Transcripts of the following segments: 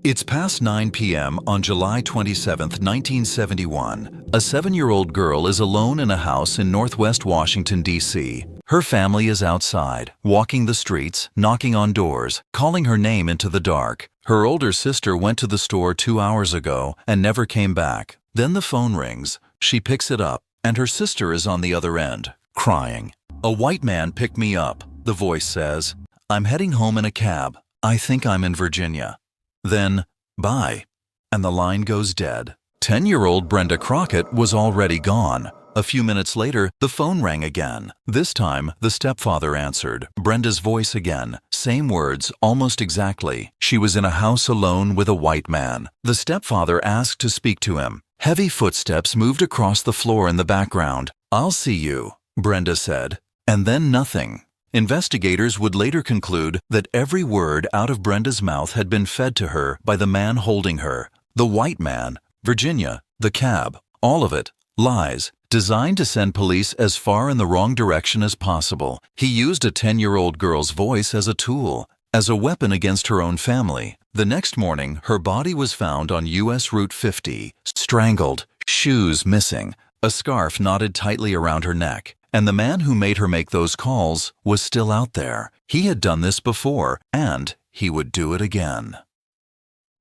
It's past 9 p.m. on July 27, 1971. A 7-year-old girl is alone in a house in northwest Washington, D.C. Her family is outside, walking the streets, knocking on doors, calling her name into the dark. Her older sister went to the store 2 hours ago and never came back. Then the phone rings. She picks it up, and her sister is on the other end, crying. "A white man picked me up," the voice says. "I'm heading home in a cab. I think I'm in Virginia." Then, "Bye," and the line goes dead. 10-year-old Brenda Crockett was already gone. A few minutes later, the phone rang again. This time, the stepfather answered. Brenda's voice again. Same words, almost exactly. She was in a house alone with a white man. The stepfather asked to speak to him. Heavy footsteps moved across the floor in the background. "I'll see you," Brenda said. And then nothing. Investigators would later conclude that every word out of Brenda's mouth had been fed to her by the man holding her. The white man, Virginia, the cab, all of it, lies, designed to send police as far in the wrong direction as possible. He used a 10-year-old girl's voice as a tool, as a weapon against her own family. The next morning, her body was found on U.S. Route 50, strangled, shoes missing, a scarf knotted tightly around her neck. And the man who made her make those calls was still out there. He had done this before, and he would do it again.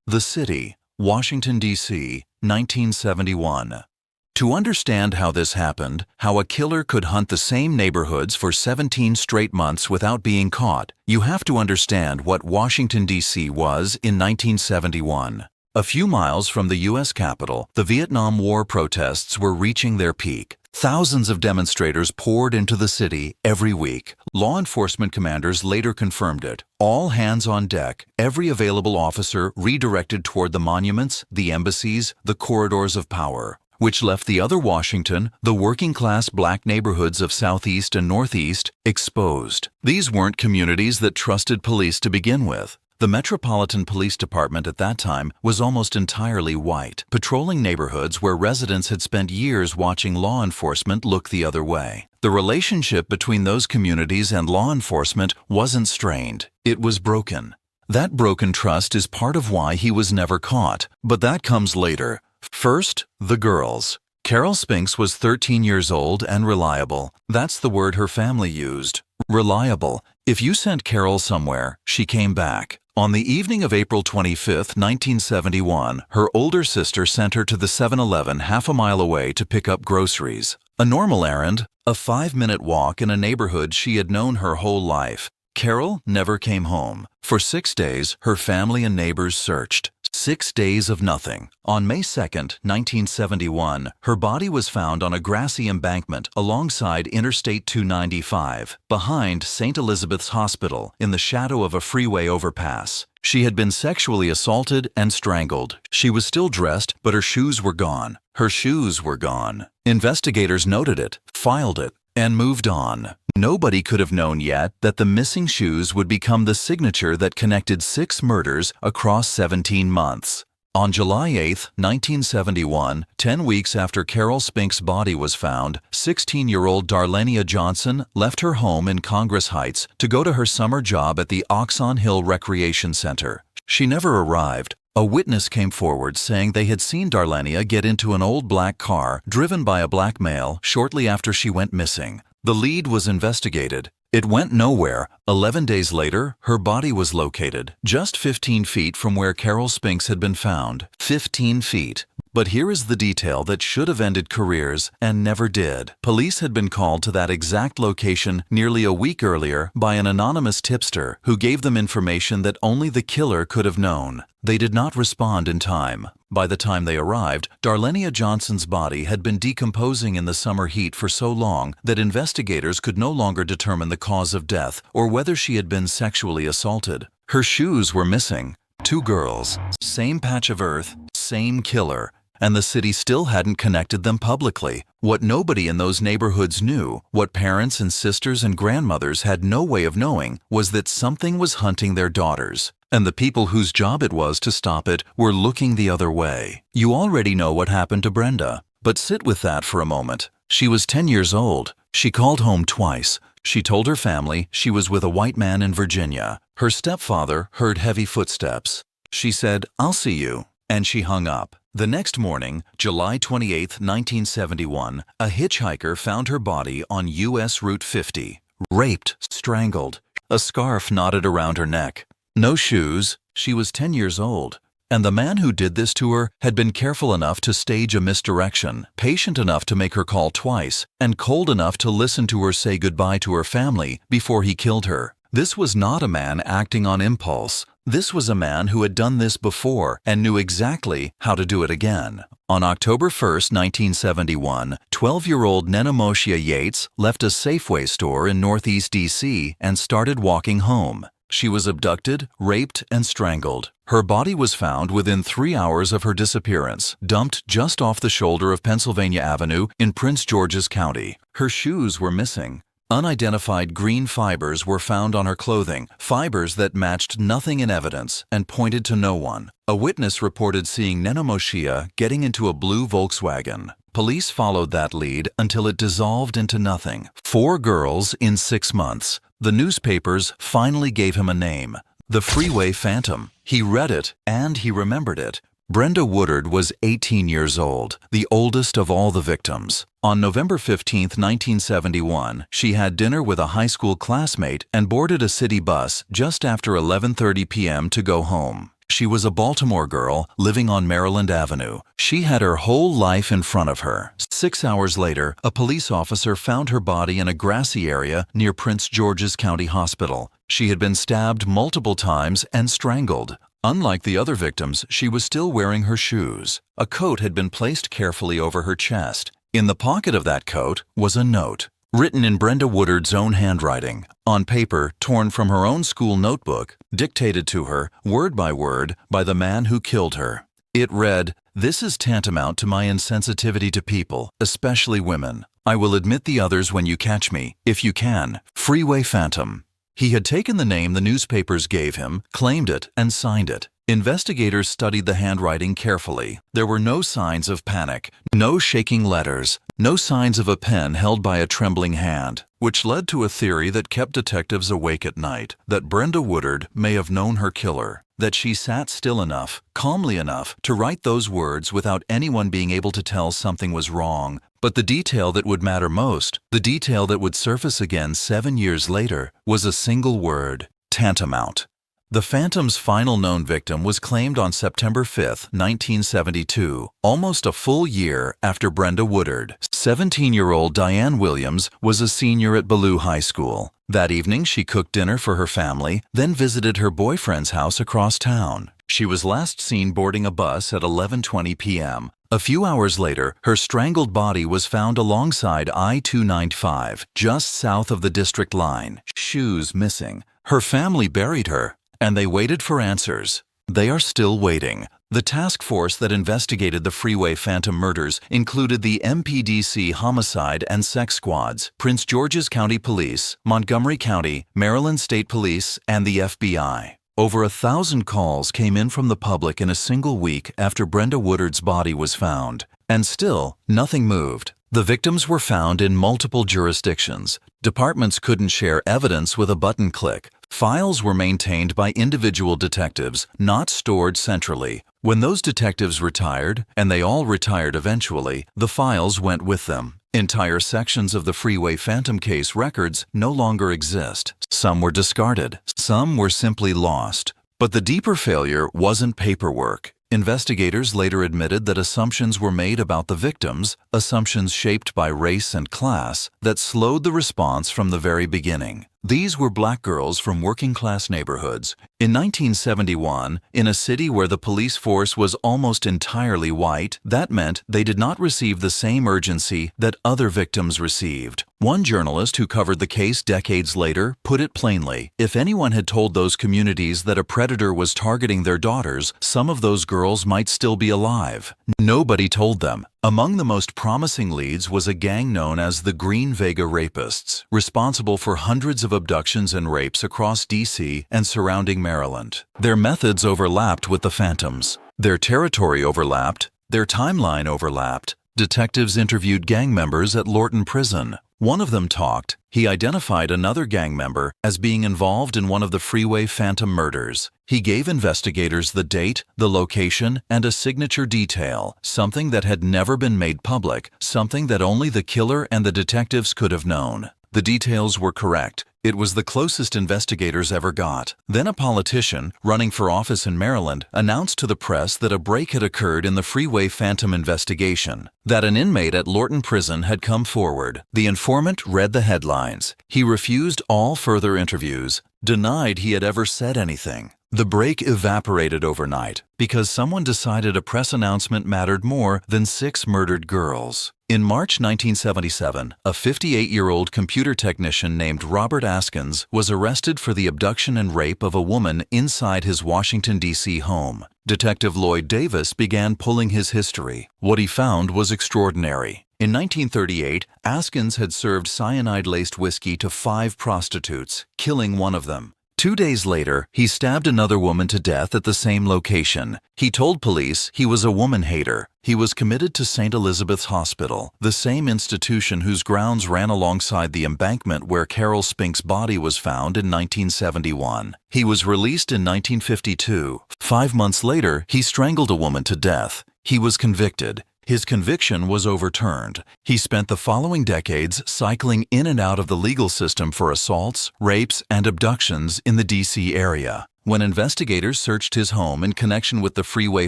The City, Washington, D.C., 1971. To understand how this happened, how a killer could hunt the same neighborhoods for 17 straight months without being caught, you have to understand what Washington, D.C. was in 1971. A few miles from the U.S. Capitol, the Vietnam War protests were reaching their peak. Thousands of demonstrators poured into the city every week. Law enforcement commanders later confirmed it. All hands on deck, every available officer redirected toward the monuments, the embassies, the corridors of power, which left the other Washington, the working-class black neighborhoods of Southeast and Northeast, exposed. These weren't communities that trusted police to begin with. The Metropolitan Police Department at that time was almost entirely white, patrolling neighborhoods where residents had spent years watching law enforcement look the other way. The relationship between those communities and law enforcement wasn't strained, it was broken. That broken trust is part of why he was never caught, but that comes later. First, the girls. Carol Spinks was 13 years old and reliable. That's the word her family used. Reliable. If you sent Carol somewhere, she came back. On the evening of April 25, 1971, her older sister sent her to the 7-Eleven half a mile away to pick up groceries. A normal errand, a 5-minute walk in a neighborhood she had known her whole life. Carol never came home. For 6 days, her family and neighbors searched. 6 days of nothing. On May 2, 1971, her body was found on a grassy embankment alongside Interstate 295, behind St. Elizabeth's Hospital, in the shadow of a freeway overpass. She had been sexually assaulted and strangled. She was still dressed, but her shoes were gone. Her shoes were gone. Investigators noted it, filed it, and moved on. Nobody could have known yet that the missing shoes would become the signature that connected 6 murders across 17 months. On July 8, 1971, 10 weeks after Carol Spink's body was found, 16-year-old Darlenia Johnson left her home in Congress Heights to go to her summer job at the Oxon Hill Recreation Center. She never arrived. A witness came forward saying they had seen Darlenia get into an old black car driven by a black male shortly after she went missing. The lead was investigated. It went nowhere. 11 days later, her body was located, just 15 feet from where Carol Spinks had been found. 15 feet. But here is the detail that should have ended careers and never did. Police had been called to that exact location nearly a week earlier by an anonymous tipster who gave them information that only the killer could have known. They did not respond in time. By the time they arrived, Darlenia Johnson's body had been decomposing in the summer heat for so long that investigators could no longer determine the cause of death or whether she had been sexually assaulted. Her shoes were missing. 2 girls, same patch of earth, same killer. And the city still hadn't connected them publicly. What nobody in those neighborhoods knew, what parents and sisters and grandmothers had no way of knowing, was that something was hunting their daughters. And the people whose job it was to stop it were looking the other way. You already know what happened to Brenda, but sit with that for a moment. She was 10 years old. She called home twice. She told her family she was with a white man in Virginia. Her stepfather heard heavy footsteps. She said, "I'll see you," and she hung up. The next morning, July 28, 1971, a hitchhiker found her body on U.S. Route 50, raped, strangled, a scarf knotted around her neck. No shoes, she was 10 years old. And the man who did this to her had been careful enough to stage a misdirection, patient enough to make her call twice, and cold enough to listen to her say goodbye to her family before he killed her. This was not a man acting on impulse. This was a man who had done this before and knew exactly how to do it again. On October 1, 1971, 12-year-old Nenemoshia Yates left a Safeway store in Northeast D.C. and started walking home. She was abducted, raped, and strangled. Her body was found within 3 hours of her disappearance, dumped just off the shoulder of Pennsylvania Avenue in Prince George's County. Her shoes were missing. Unidentified green fibers were found on her clothing, fibers that matched nothing in evidence and pointed to no one. A witness reported seeing Nenemoshia getting into a blue Volkswagen. Police followed that lead until it dissolved into nothing. 4 girls in 6 months. The newspapers finally gave him a name, the Freeway Phantom. He read it and he remembered it. Brenda Woodard was 18 years old, the oldest of all the victims. On November 15, 1971, she had dinner with a high school classmate and boarded a city bus just after 11:30 p.m. to go home. She was a Baltimore girl living on Maryland Avenue. She had her whole life in front of her. 6 hours later, a police officer found her body in a grassy area near Prince George's County Hospital. She had been stabbed multiple times and strangled. Unlike the other victims, she was still wearing her shoes. A coat had been placed carefully over her chest. In the pocket of that coat was a note, written in Brenda Woodard's own handwriting, on paper torn from her own school notebook, dictated to her, word by word, by the man who killed her. It read, "This is tantamount to my insensitivity to people, especially women. I will admit the others when you catch me, if you can. Freeway Phantom." He had taken the name the newspapers gave him, claimed it, and signed it. Investigators studied the handwriting carefully. There were no signs of panic, no shaking letters, no signs of a pen held by a trembling hand, which led to a theory that kept detectives awake at night, that Brenda Woodard may have known her killer, that she sat still enough, calmly enough, to write those words without anyone being able to tell something was wrong. But the detail that would matter most, the detail that would surface again 7 years later, was a single word: tantamount. The Phantom's final known victim was claimed on September 5, 1972, almost a full year after Brenda Woodard. 17-year-old Diane Williams was a senior at Ballou High School. That evening, she cooked dinner for her family, then visited her boyfriend's house across town. She was last seen boarding a bus at 11:20 p.m. A few hours later, her strangled body was found alongside I-295, just south of the district line, shoes missing. Her family buried her, and they waited for answers. They are still waiting. The task force that investigated the Freeway Phantom murders included the MPDC Homicide and Sex Squads, Prince George's County Police, Montgomery County, Maryland State Police, and the FBI. Over 1,000 calls came in from the public in a single week after Brenda Woodard's body was found. And still, nothing moved. The victims were found in multiple jurisdictions. Departments couldn't share evidence with a button click. Files were maintained by individual detectives, not stored centrally. When those detectives retired, and they all retired eventually, the files went with them. Entire sections of the Freeway Phantom case records no longer exist. Some were discarded. Some were simply lost. But the deeper failure wasn't paperwork. Investigators later admitted that assumptions were made about the victims, assumptions shaped by race and class, that slowed the response from the very beginning. These were black girls from working-class neighborhoods. In 1971, in a city where the police force was almost entirely white, that meant they did not receive the same urgency that other victims received. One journalist who covered the case decades later put it plainly: if anyone had told those communities that a predator was targeting their daughters, some of those girls might still be alive. Nobody told them. Among the most promising leads was a gang known as the Green Vega Rapists, responsible for hundreds of abductions and rapes across D.C. and surrounding Maryland. Their methods overlapped with the Phantoms. Their territory overlapped. Their timeline overlapped. Detectives interviewed gang members at Lorton Prison. One of them talked. He identified another gang member as being involved in one of the Freeway Phantom murders. He gave investigators the date, the location, and a signature detail, something that had never been made public, something that only the killer and the detectives could have known. The details were correct. It was the closest investigators ever got. Then a politician, running for office in Maryland, announced to the press that a break had occurred in the Freeway Phantom investigation, that an inmate at Lorton Prison had come forward. The informant read the headlines. He refused all further interviews, denied he had ever said anything. The break evaporated overnight because someone decided a press announcement mattered more than 6 murdered girls. In March 1977, a 58-year-old computer technician named Robert Askins was arrested for the abduction and rape of a woman inside his Washington, D.C. home. Detective Lloyd Davis began pulling his history. What he found was extraordinary. In 1938, Askins had served cyanide-laced whiskey to 5 prostitutes, killing one of them. 2 days later, he stabbed another woman to death at the same location. He told police he was a woman hater. He was committed to St. Elizabeth's Hospital, the same institution whose grounds ran alongside the embankment where Carol Spink's body was found in 1971. He was released in 1952. 5 months later, he strangled a woman to death. He was convicted. His conviction was overturned. He spent the following decades cycling in and out of the legal system for assaults, rapes, and abductions in the D.C. area. When investigators searched his home in connection with the Freeway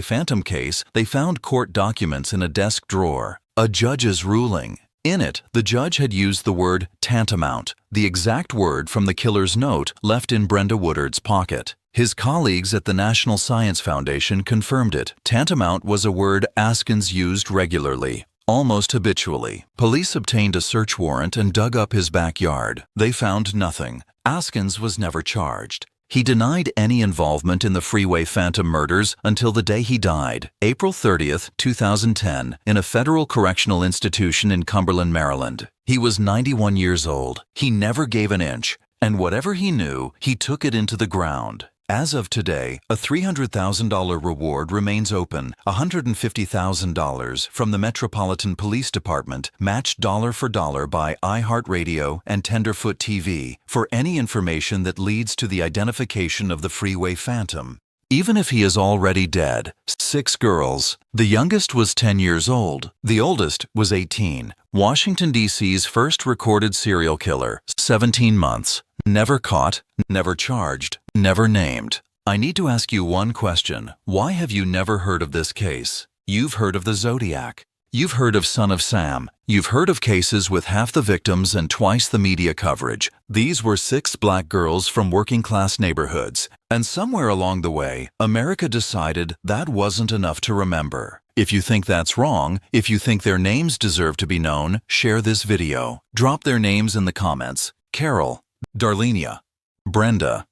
Phantom case, they found court documents in a desk drawer. A judge's ruling. In it, the judge had used the word tantamount, the exact word from the killer's note left in Brenda Woodard's pocket. His colleagues at the National Science Foundation confirmed it. Tantamount was a word Askins used regularly, almost habitually. Police obtained a search warrant and dug up his backyard. They found nothing. Askins was never charged. He denied any involvement in the Freeway Phantom murders until the day he died, April 30, 2010, in a federal correctional institution in Cumberland, Maryland. He was 91 years old. He never gave an inch, and whatever he knew, he took it into the ground. As of today, a $300,000 reward remains open, $150,000 from the Metropolitan Police Department, matched dollar for dollar by iHeartRadio and Tenderfoot TV, for any information that leads to the identification of the Freeway Phantom. Even if he is already dead, 6 girls. The youngest was 10 years old. The oldest was 18. Washington, D.C.'s first recorded serial killer, 17 months. Never caught, never charged, never named. I need to ask you one question. Why have you never heard of this case? You've heard of the Zodiac. You've heard of Son of Sam. You've heard of cases with half the victims and twice the media coverage. These were 6 black girls from working-class neighborhoods. And somewhere along the way, America decided that wasn't enough to remember. If you think that's wrong, if you think their names deserve to be known, share this video. Drop their names in the comments. Carol, Darlenia, Brenda,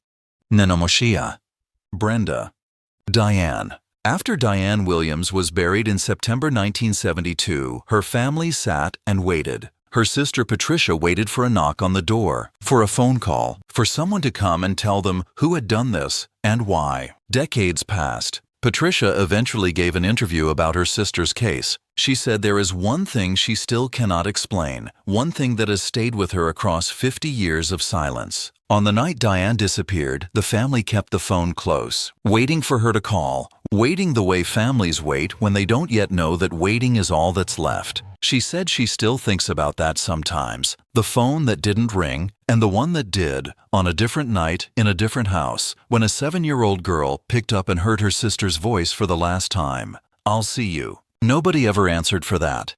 Nenomoshia, Brenda, Diane. After Diane Williams was buried in September 1972, her family sat and waited. Her sister Patricia waited for a knock on the door, for a phone call, for someone to come and tell them who had done this and why. Decades passed. Patricia eventually gave an interview about her sister's case. She said there is one thing she still cannot explain, one thing that has stayed with her across 50 years of silence. On the night Diane disappeared, the family kept the phone close, waiting for her to call, waiting the way families wait when they don't yet know that waiting is all that's left. She said she still thinks about that sometimes, the phone that didn't ring and the one that did, on a different night in a different house, when a 7-year-old girl picked up and heard her sister's voice for the last time. "I'll see you." Nobody ever answered for that.